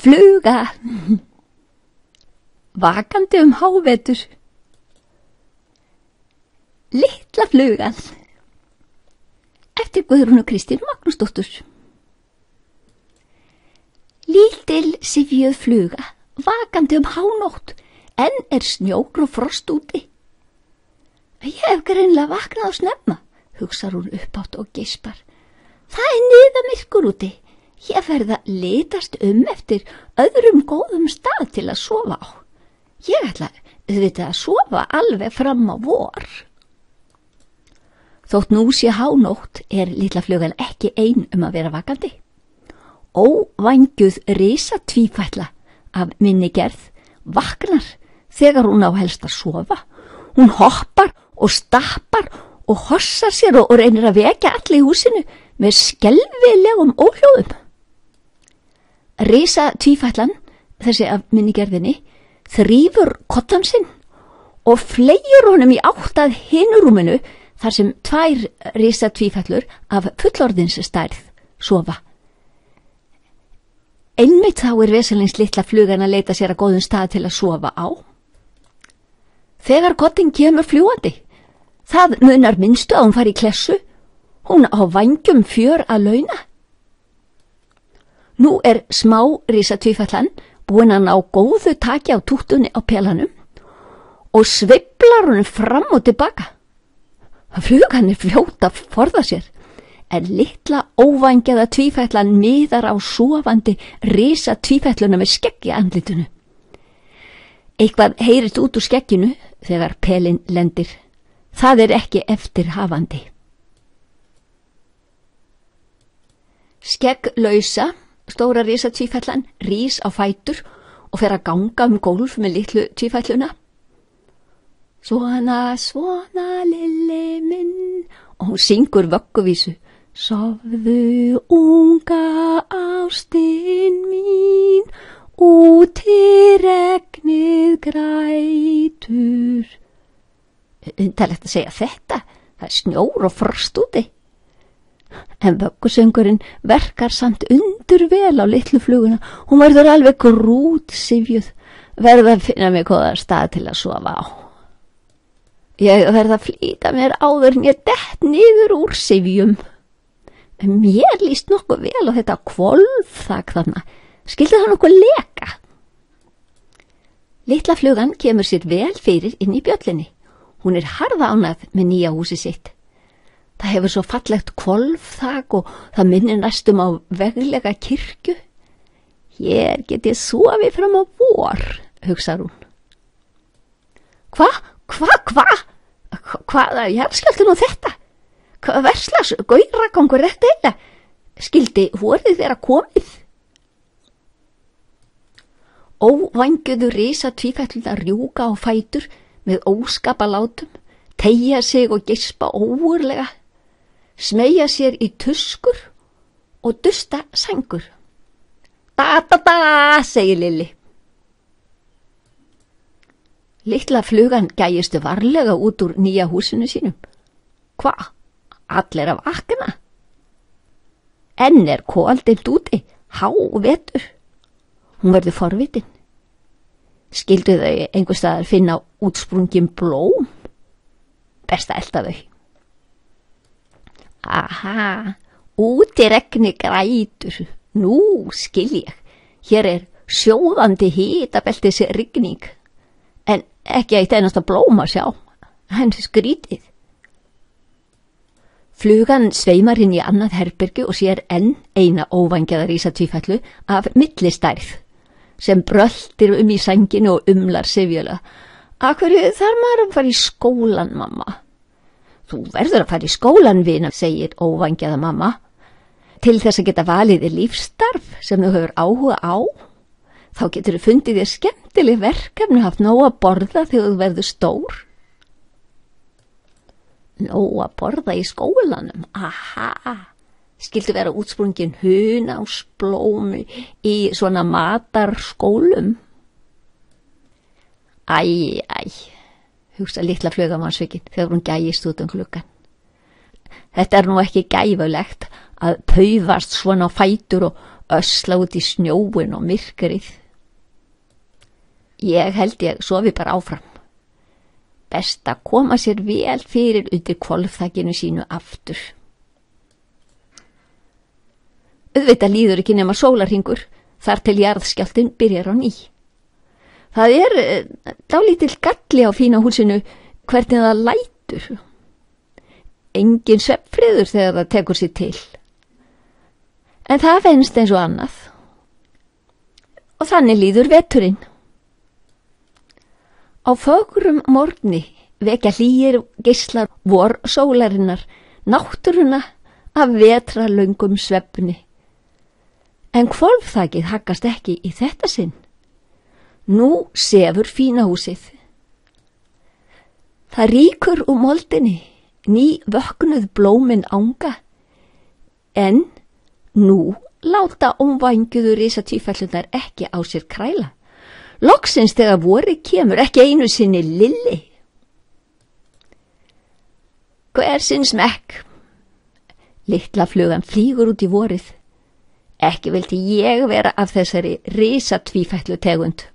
fluga, vakandi hávetur. Litla flugan, eftir Guðrúnu Kristínu Magnúsdóttur. Lítil syfjuð fluga, vakandi hánótt, enn snjór og frost úti. Ég hef greinilega vaknað á snemma, hugsar hún uppátt og geispar. Það niðamyrkur úti. Ég verð að litast eftir öðrum góðum stað til að sofa á. Ég ætla auðvitað að sofa alveg fram á vor. Þótt nú sé hánótt litla flugan ekki ein að vera vakandi. Óvængjuð risatvífætla af minni gerð vaknar þegar hún á helst að sofa. Hún hoppar og stappar og hossar sér og reynir að vekja allir í húsinu með skelfilegum óhljóðum. Risatvífætlan, þessi af minni gerðinni, þrífur koddann sinn og fleygir honum í átt að hinu rúminu þar sem 2 risatvífætlur af fullorðins stærð sofa. Einmitt þá veselings litla flugan að leita sér að góðum stað til að sofa á. Þegar koddinn kemur fljúandi, það munar minnstu að hún fari í klessu, hún á vængjum fjör að launa. Nú smá risatvífætlan búin að ná góðu taki á túttunni á pelanum og sveiflar honum fram og tilbaka. Flugan fljót að forða sér, en litla óvængjaða tvífætlan miðar á sofandi risatvífætluna með skegg í andlitinu. Eitthvað heyrist út úr skegginu þegar pelinn lendir. Það ekki eftirhafandi. Skegglausa, stóra risatvífætlan rís á fætur og fer að ganga gólf með litlu tvífætluna. Svona, svona, lilli minn, og hún syngur vögguvísu. Sofðu, unga ástin mín, úti regnið grætur. Undarlegt að segja þetta, það snjór og frost úti. En vöggusöngurinn verkar samt undurvel á litlu fluguna. Hún verður alveg grútsyfjuð, verð að finna mig góða stað til að sofa á. Ég verð að flýta mér áður en ég dett niður úr syfjum. Mér líst nokkuð vel á þetta hvolfþak þarna. Skyldi það nokkuð leka? Litla flugan kemur sér vel fyrir inn í bjöllinni. Hún harðánægð með nýja húsi sitt. Það hefur svo fallegt hvolfþak og það minnir næstum á veglega kirkju. Hér get ég sofið fram á vor, hugsar hún. Hvaða jarðskjálfti nú þetta? Hvað verslags gauragangur þetta eiginlega? Skyldi vorið vera komið? Óvængjuðu risatvífætlurnar rjúka á fætur með óskapalátum, teygja sig og geispa ógurlega, smeygja sér í tuskur og dusta sængur. Da, segir Lilli. Litla flugan gæjistu varlega út úr nýja húsinu sínum. Hva? Allir að vakna? Enn koldimt úti, hávetur. Hún verður forvitin. Skyldu þau einhvers staðar finna útsprungin blóm? Best að elta þau. Aha, úti regni grætur. Nú skil ég. Hér sjóðandi hitabeltis rigning. En ekki eitt einasta blóm að sjá. Hann skrítið. Flugan sveimar inn í annað herbergi og sér enn eina óvængjaða risatvífætlu af millistærð, sem bröltir í sænginu og umlar syfjulega. Af hverju þarf maður að fara í skólan, mamma? Þú verður að fara í skólan, vina, segir óvængjaða mamma, til þess að geta valið lífsstarf sem þú hefur áhuga á. Þá getur þú fundið þér skemmtileg verkefni, haft nóg að borða þegar þú verður stór. Nóg að borða í skólanum? Aha, skildu vera útsprungin hunangsblómi í svona matarskólum? Æ, hugsa litla flugamannsvikin þegar hún gæjist út gluggann. Þetta nú ekki gæfulegt að paufast svona á fætur og ösla út í snjóin og myrkrið. Ég held ég sofi bara áfram. Best að koma sér vel fyrir undir hvolfþakinu sínu aftur. Auðvitað líður ekki nema sólarhringur þar til jarðskjálftinn byrjar á ný. Það dálítill galli á fína húsinu hvernig það lætur. Engin svefnfriður þegar það tekur sig til. En það venst eins og annað. Og þannig líður veturinn. Á fögrum morgni vekja hlýir geislar vor sólarinnar náttúruna af vetrarlöngum svefni. En hvolfþakið haggast ekki í þetta sinn. Nú sefur fína húsið. Það rýkur moldinni, ný vöknuð blómin anga. En nú láta óvængjuðu risatvífællurnar ekki á sér kræla. Loksins þegar vorið kemur ekki einu sinni Lilli. Hver sinn smekk. Litla flugan flýgur út í vorið. Ekki vildi ég vera af þessari risatvífætlu tegund.